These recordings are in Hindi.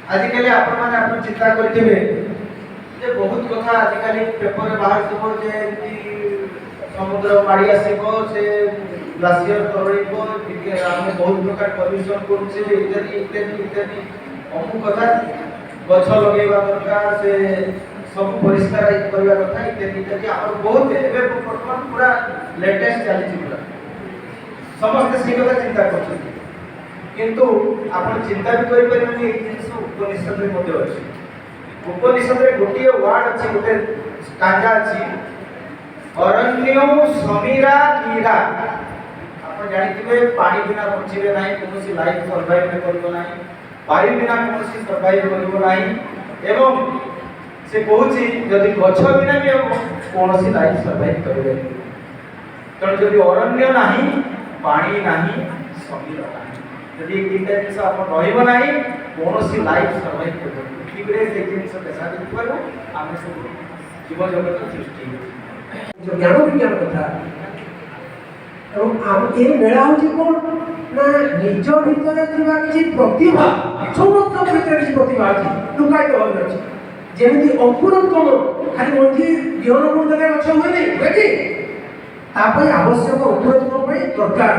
आजिकल आप चिंता करेंगे जे बहुत कथा आजिकल पेपर बाहर सब जे समुद्र माड़ी आसो से ग्लासीयर तरड़ब आम बहुत प्रकार पल्यूशन करुचे इत्यादि इत्यादि इत्यादि अमु कथा गछ लगेगा दरकार से सब परिष्कार करवा कथा इत्यादि इत्यादि आम बहुत बर्तमान पूरा लेटेस्ट चली पूरा समस्त से कथा चिंता कर किंतु आपण चिंता भी करि परिबेनी ए जिंस उपनिषद रे मध्ये अछि उपनिषद रे गोटे वर्ड अछि गोटे स्टांजा अछि अरण्यो समीरा नीरा आपण जानिथिबे पानी बिना बचिबे नाही कोनोसी लाइफ सर्वाइव करबो नाही पानी बिना कोनोसी सर्वाइव करबो नाही एवं से कहूछि यदि गछ बिना भी कोनोसी लाइफ सर्वाइव करबे कारण जदि अरण्य नाही पानी नाही समीरा नाही यदि तीनटा जिनस आप रहिबो नाही कोनोसी लाइफ सर्वाइव करबो पृथ्वी रे से जिनस देखा देखि परबो आमे सब जीव जगत सृष्टि जो ज्ञान विज्ञान कथा एवं आम ए मेला होची कोन ना निज भीतर थिबा किछि प्रतिभा समस्त भीतर किछि प्रतिभा अछि लुकाय तो अछि जेमिति अंकुरोत्तम खाली मंजी जीवन मुंडले गछ होय नै बेटी तापय आवश्यक अंकुरोत्तम पय दरकार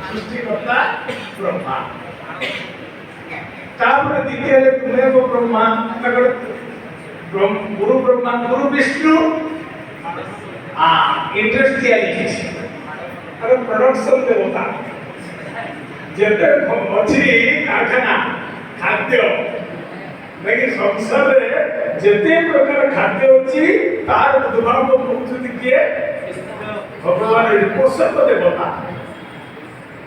सृष्टिकर्ता ब्रह्मा तापर द्वितीय तुम्हें वो ब्रह्मा तकर गुरु ब्रह्मा गुरु विष्णु इंडस्ट्रियलिस्ट अरे प्रोडक्शन देवता जेते अछि कारखाना खाद्य लेकिन संसार रे जेते प्रकार खाद्य अछि तार उद्भाव पहुंचति किए भगवान पोषक देवता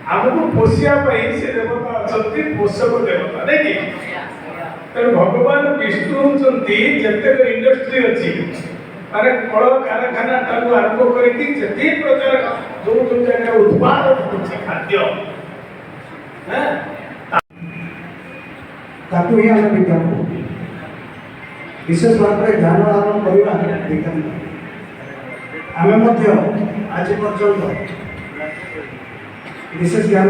आमको पोषिया से देवता अच्छा पोषक देवता नहीं तेणु भगवान विष्णु होती जिते इंडस्ट्री अच्छी माने कल कारखाना ठाकुर आरंभ करके प्रकार जो जो जगह उत्पादन होती खाद्य ताकू ही आम विज्ञान को विशेष भाव में ध्यान आरोप करवा विज्ञान आम आज पर्यटन विशेष ज्ञान